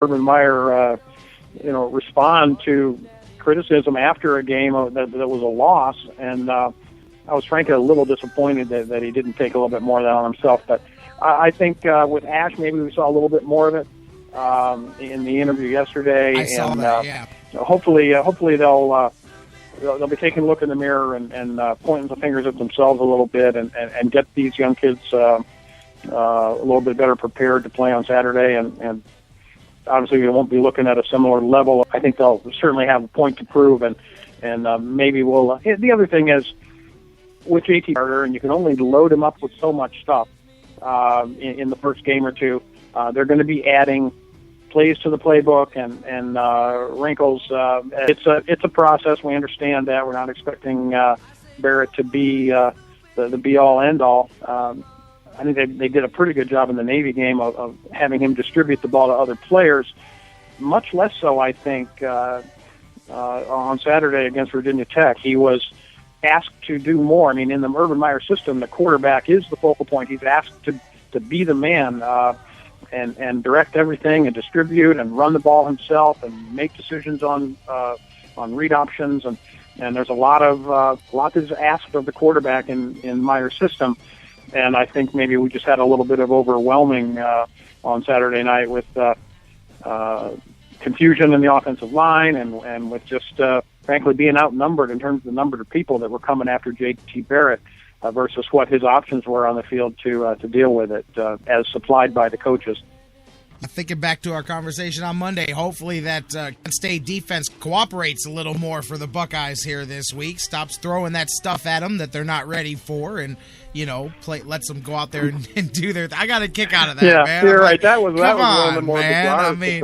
Urban Meyer, respond to criticism after a game that was a loss, and I was frankly a little disappointed that he didn't take a little bit more of that on himself. But I think with Ash, maybe we saw a little bit more of it in the interview yesterday. I saw that, yeah. Hopefully they'll be taking a look in the mirror and pointing the fingers at themselves a little bit and get these young kids a little bit better prepared to play on Saturday. And obviously, we won't be looking at a similar level. I think they'll certainly have a point to prove, and maybe we'll. The other thing is with JT Carter, and you can only load him up with so much stuff in the first game or two. They're going to be adding plays to the playbook and wrinkles. It's a process. We understand that. We're not expecting Barrett to be the be all end all. I think they did a pretty good job in the Navy game of having him distribute the ball to other players. Much less so, I think, on Saturday against Virginia Tech. He was asked to do more. I mean, in the Urban Meyer system, the quarterback is the focal point. He's asked to be the man and direct everything and distribute and run the ball himself and make decisions on read options. And there's a lot that's asked of the quarterback in Meyer's system. And I think maybe we just had a little bit of overwhelming on Saturday night with confusion in the offensive line and with just, frankly, being outnumbered in terms of the number of people that were coming after J.T. Barrett versus what his options were on the field to deal with it as supplied by the coaches. Thinking back to our conversation on Monday, hopefully that Kent State defense cooperates a little more for the Buckeyes here this week, stops throwing that stuff at them that they're not ready for, and lets them go out there and do their thing. I got a kick out of that, yeah, man. You're right. That was one of the more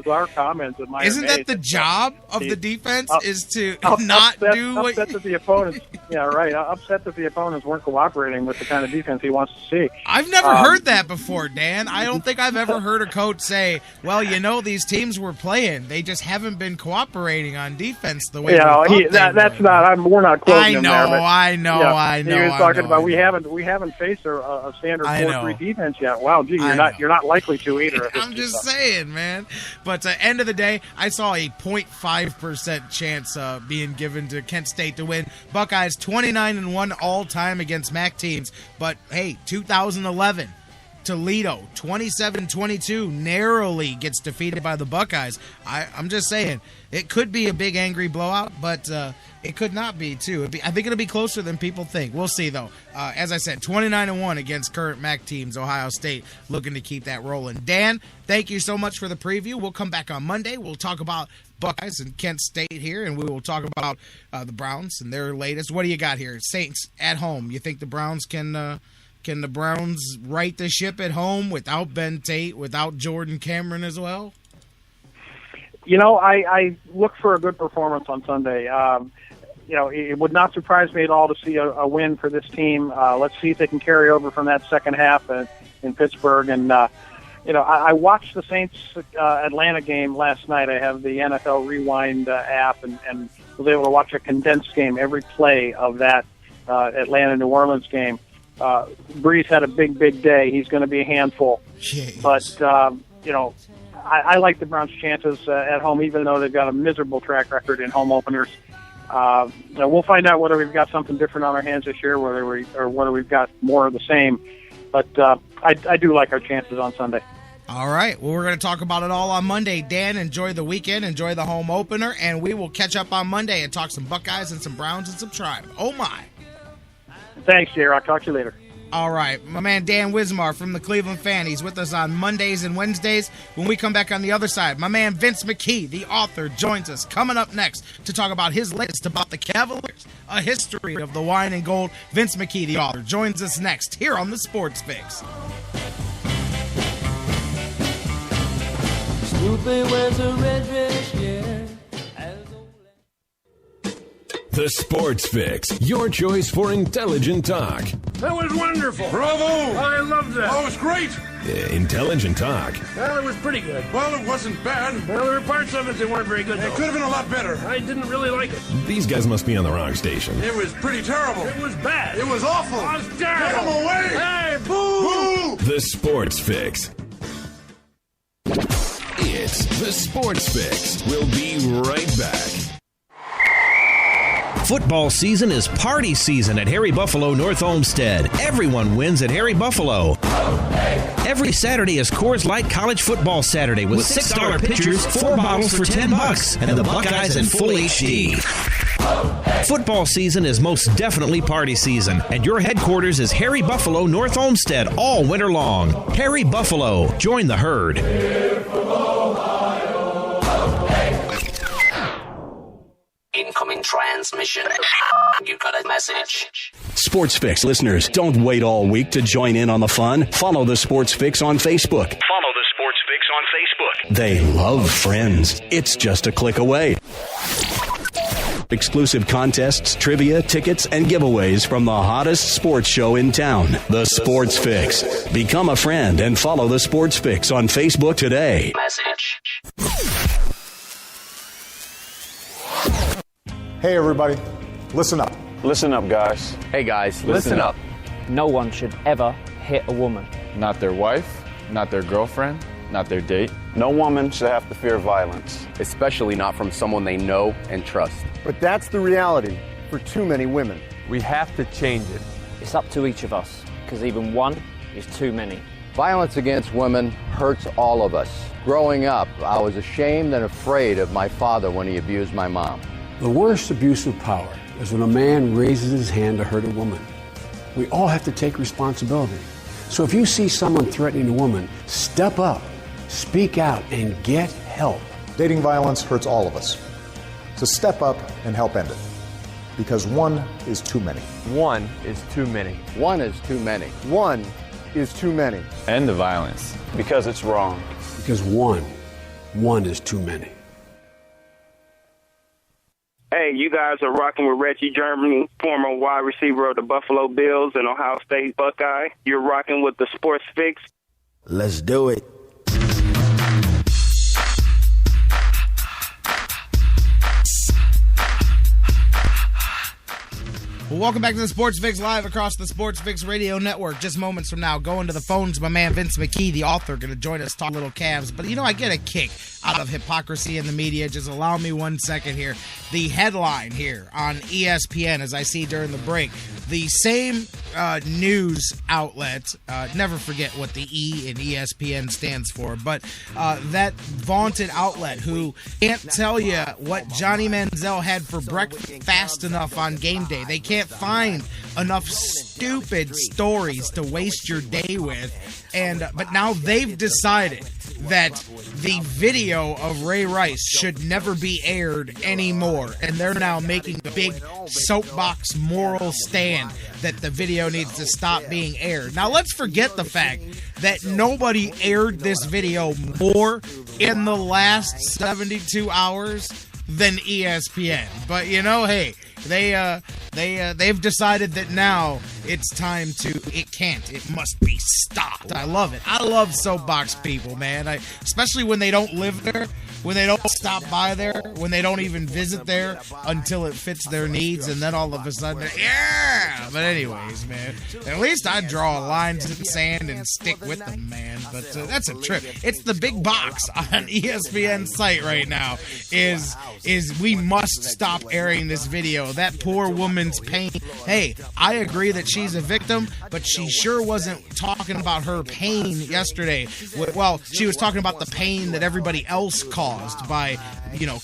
bizarre comments that might isn't that the job of the defense is to not do what... Upset that the opponents, yeah, right. Upset that the opponents weren't cooperating with the kind of defense he wants to see. I've never heard that before, Dan. I don't think I've ever heard a coach say, well, these teams we're playing, they just haven't been cooperating on defense the way that's not. We're not quoting him there. I know. He was talking about we haven't faced a standard 4-3 defense yet. Wow, gee, you're not likely to either. I'm just saying, man. But at the end of the day, I saw a 0.5% chance being given to Kent State to win. Buckeyes 29-1 all time against MAC teams. But hey, 2011. Toledo, 27-22, narrowly gets defeated by the Buckeyes. I'm just saying, it could be a big angry blowout, but it could not be, too. I think it'll be closer than people think. We'll see, though. As I said, 29-1 against current MAC teams. Ohio State looking to keep that rolling. Dan, thank you so much for the preview. We'll come back on Monday. We'll talk about Buckeyes and Kent State here, and we will talk about the Browns and their latest. What do you got here? Saints at home. You think the Browns can the Browns right the ship at home without Ben Tate, without Jordan Cameron as well? I look for a good performance on Sunday. It would not surprise me at all to see a win for this team. Let's see if they can carry over from that second half in Pittsburgh. And, I watched the Saints Atlanta game last night. I have the NFL Rewind app and was able to watch a condensed game, every play of that Atlanta-New Orleans game. Brees had a big day. He's going to be a handful. Jeez. But, I like the Browns' chances at home, even though they've got a miserable track record in home openers. We'll find out whether we've got something different on our hands this year, whether we've got more of the same. But I do like our chances on Sunday. All right. Well, we're going to talk about it all on Monday. Dan, enjoy the weekend, enjoy the home opener, and we will catch up on Monday and talk some Buckeyes and some Browns and some Tribe. Oh, my. Thanks, Jay. I'll talk to you later. All right. My man Dan Wismar from the Cleveland Fan. He's with us on Mondays and Wednesdays. When we come back on the other side, my man Vince McKee, the author, joins us coming up next to talk about his latest about the Cavaliers, a history of the wine and gold. Vince McKee, the author, joins us next here on the Sports Fix. Snoopy wears a red dress, yeah. The Sports Fix, your choice for intelligent talk. That was wonderful. Bravo! I loved that. Oh, it was great. Intelligent talk. Well, it was pretty good. Well, it wasn't bad. Well, there were parts of it that weren't very good, It though. could have been a lot better. I didn't really like it. These guys must be on the wrong station. It was pretty terrible. It was bad. It was awful. It was Get terrible. him away! Hey, boo! Boo! The Sports Fix. It's The Sports Fix. We'll be right back. Football season is party season at Harry Buffalo North Olmsted. Everyone wins at Harry Buffalo. Every Saturday is Coors Light College Football Saturday with $6 pitchers, 4 bottles for $10, and the Buckeyes in full HD. Football season is most definitely party season, and your headquarters is Harry Buffalo North Olmsted all winter long. Harry Buffalo, join the herd. Incoming transmission. You got a message. Sports Fix listeners, don't wait all week to join in on the fun. Follow the Sports Fix on Facebook. They love friends. It's just a click away. Exclusive contests, trivia, tickets, and giveaways from the hottest sports show in town, The Sports Fix. Become a friend and follow The Sports Fix on Facebook today. Message. Hey, everybody. Listen up. Listen up, guys. Hey, guys, listen up. No one should ever hit a woman. Not their wife, not their girlfriend, not their date. No woman should have to fear violence. Especially not from someone they know and trust. But that's the reality for too many women. We have to change it. It's up to each of us, because even one is too many. Violence against women hurts all of us. Growing up, I was ashamed and afraid of my father when he abused my mom. The worst abuse of power is when a man raises his hand to hurt a woman. We all have to take responsibility. So if you see someone threatening a woman, step up, speak out, and get help. Dating violence hurts all of us. So step up and help end it. Because one is too many. One is too many. One is too many. One is too many. End the violence. Because it's wrong. Because one is too many. Hey, you guys are rocking with Reggie Germany, former wide receiver of the Buffalo Bills and Ohio State Buckeye. You're rocking with the Sports Fix. Let's do it. Well, welcome back to the Sports Fix live across the Sports Fix Radio Network. Just moments from now, going to the phones, my man Vince McKee, the author, going to join us, talk little Cavs. But, I get a kick out of hypocrisy in the media. Just allow me 1 second here. The headline here on ESPN, as I see during the break, the same news outlet, never forget what the E in ESPN stands for, but that vaunted outlet who can't tell you what Johnny Manziel had for breakfast fast enough on game day. They can't find enough stupid stories to waste your day with. But now they've decided that the video of Ray Rice should never be aired anymore, and they're now making a big soapbox moral stand that the video needs to stop being aired. Now let's forget the fact that nobody aired this video more in the last 72 hours than ESPN. But hey, they've decided that now it's time to. It must be stopped. I love it. I love soapbox people, man. Especially when they don't live there, when they don't stop by there, when they don't even visit there until it fits their needs, and then all of a sudden, yeah. But anyways, man, at least I draw lines in the sand and stick with them, man. But that's a trip. It's the big box on ESPN's site right now. Is we must stop airing this video. That poor woman's pain. Hey, I agree that she's a victim, but she sure wasn't talking about her pain yesterday. Well, she was talking about the pain that everybody else caused by,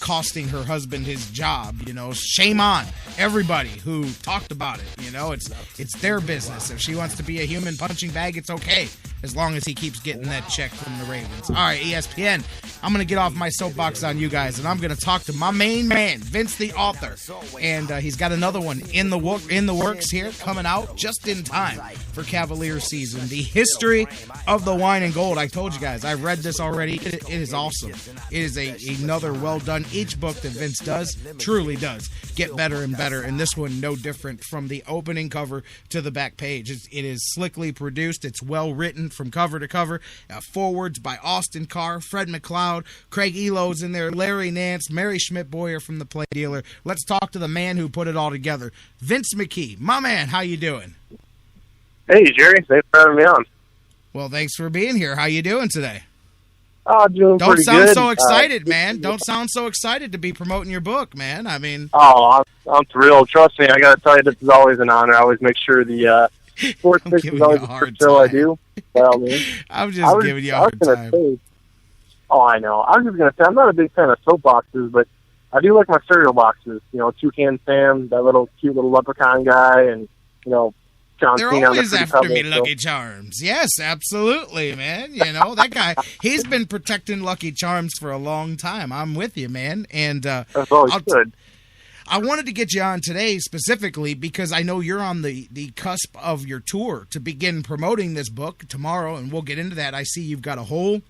costing her husband his job. Shame on everybody who talked about it. It's their business. If she wants to be a human punching bag, it's okay, as long as he keeps getting that check from the Ravens. All right, ESPN, I'm going to get off my soapbox on you guys, and I'm going to talk to my main man, Vince the author. And he's got another one in the works here, coming out just in time for Cavaliers season. The history of the wine and gold. I told you guys, I've read this already. It is awesome. It is another well done. Each book that Vince does truly does get better and better, and this one no different from the opening cover to the back page. It is slickly produced. It's well written from cover to cover. Forwards by Austin Carr, Fred McLeod, Craig Elo's in there, Larry Nance, Mary Schmidt-Boyer from the Play Dealer. Let's talk to the man who put it all together, Vince McKee. My man, how you doing? Hey, Jerry. Thanks for having me on. Well, thanks for being here. How you doing today? Oh, doing Don't pretty sound good. so excited, man. Don't sound so excited to be promoting your book, man. I mean, I'm thrilled. Trust me, I got to tell you, this is always an honor. I always make sure the sports fix is always the first show I do. Well, man, I'm just giving you a hard time. I know. I was just going to say, I'm not a big fan of soap boxes, but I do like my cereal boxes. You know, Toucan Sam, that little cute little leprechaun guy, and, you know, John They're Cena always on the after me, cover, Lucky Charms. Yes, absolutely, man. You know, that guy, he's been protecting Lucky Charms for a long time. I'm with you, man. And that's always good. I wanted to get you on today specifically because I know you're on the cusp of your tour to begin promoting this book tomorrow, and we'll get into that. I see you've got a whole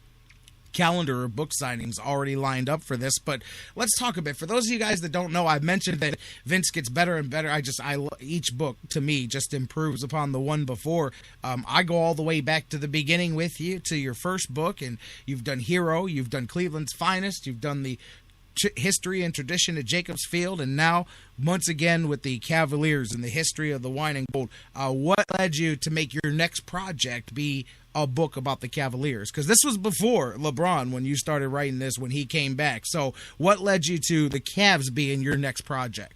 calendar of book signings already lined up for this, but let's talk a bit. For those of you guys that don't know, I've mentioned that Vince gets better and better. Each book to me just improves upon the one before. I go all the way back to the beginning with you to your first book, and you've done Hero, you've done Cleveland's Finest, you've done the history and tradition of Jacobs Field, and now once again with the Cavaliers and the history of the wine and gold. What led you to make your next project be a book about the Cavaliers? Because this was before LeBron when you started writing this, when he came back. So what led you to the Cavs being your next project?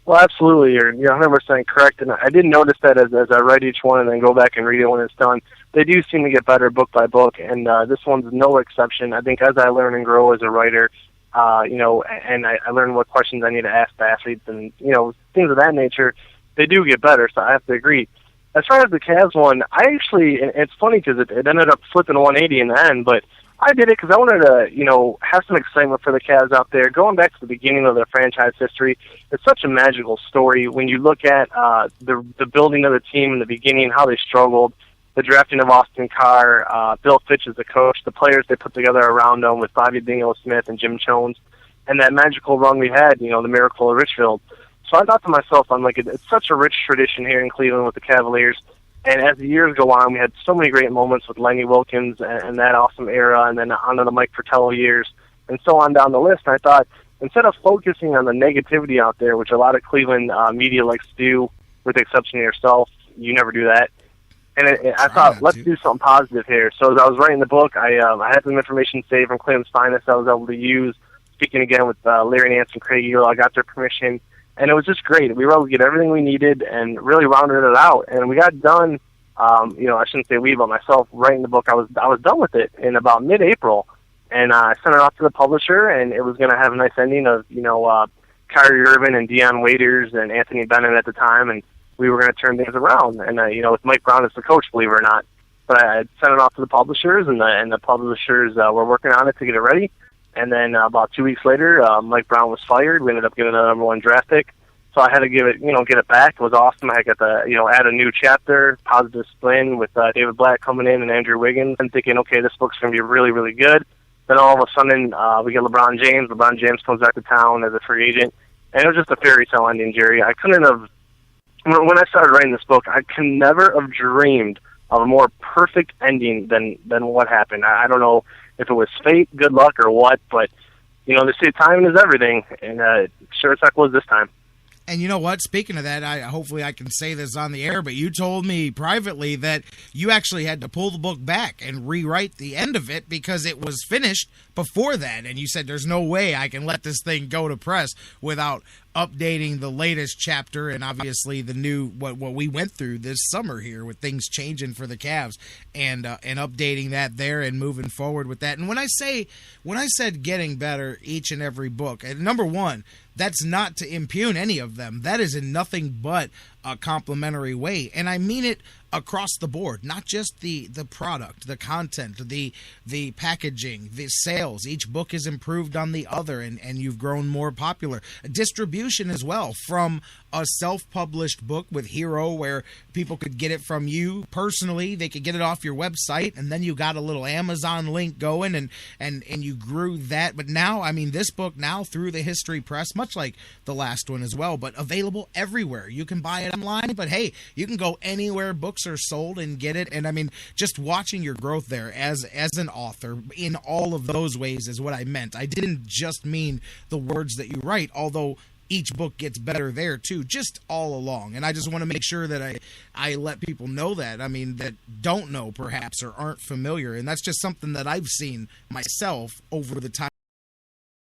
Well, absolutely. You're 100% correct. And I did notice that as I write each one and then go back and read it when it's done, they do seem to get better book by book. And this one's no exception. I think as I learn and grow as a writer, and I learn what questions I need to ask the athletes and, things of that nature, they do get better. So I have to agree. As far as the Cavs one, it's funny because it ended up flipping 180 in the end, but I did it because I wanted to, have some excitement for the Cavs out there. Going back to the beginning of their franchise history, it's such a magical story when you look at the building of the team in the beginning, how they struggled, the drafting of Austin Carr, Bill Fitch as the coach, the players they put together around them with Bobby Dingle-Smith and Jim Jones, and that magical run we had, the Miracle of Richfield. So I thought to myself, I'm like, it's such a rich tradition here in Cleveland with the Cavaliers. And as the years go on, we had so many great moments with Lenny Wilkins and that awesome era, and then onto the Mike Fratello years, and so on down the list. And I thought, instead of focusing on the negativity out there, which a lot of Cleveland media likes to do, with the exception of yourself, you never do that. And I thought, let's do something positive here. So as I was writing the book, I had some information saved from Cleveland's Finest I was able to use, speaking again with Larry Nance and Craig Eagle. I got their permission. And it was just great. We were able to get everything we needed and really rounded it out. And we got done, I shouldn't say we, but myself, writing the book, I was done with it in about mid-April. And I sent it off to the publisher, and it was going to have a nice ending of, Kyrie Irving and Deion Waiters and Anthony Bennett at the time. And we were going to turn things around. And, with Mike Brown as the coach, believe it or not. But I sent it off to the publishers, and the publishers were working on it to get it ready. And then about 2 weeks later, Mike Brown was fired. We ended up getting a number one draft pick. So I had to get it back. It was awesome. I got to, add a new chapter, positive spin with David Blatt coming in and Andrew Wiggins. And thinking, okay, this book's going to be really, really good. Then all of a sudden, we get LeBron James. LeBron James comes back to town as a free agent. And it was just a fairy tale ending, Jerry. I couldn't have, when I started writing this book, I could never have dreamed of a more perfect ending than what happened. I don't know if it was fate, good luck, or what, but, they say timing is everything, and sure as heck was this time. And you know what? Speaking of that, hopefully I can say this on the air, but you told me privately that you actually had to pull the book back and rewrite the end of it because it was finished before that. And you said there's no way I can let this thing go to press without updating the latest chapter and obviously the new what we went through this summer here with things changing for the Cavs and updating that there and moving forward with that. And when I said getting better each and every book, and number one, that's not to impugn any of them. That is in nothing but a complimentary way. And I mean it across the board, not just the product, the content, the packaging, the sales. Each book is improved on the other, and you've grown more popular. Distribution as well, from a self-published book with Hero where people could get it from you personally. They could get it off your website, and then you got a little Amazon link going, and you grew that. But now, I mean, this book now through the History Press, much like the last one as well, but available everywhere. You can buy it online, but hey, you can go anywhere books are sold and get it. And I mean, just watching your growth there as an author in all of those ways is what I meant. I didn't just mean the words that you write, although each book gets better there too, just all along. And I just want to make sure that I let people know that. I mean, that don't know perhaps or aren't familiar. And that's just something that I've seen myself over the time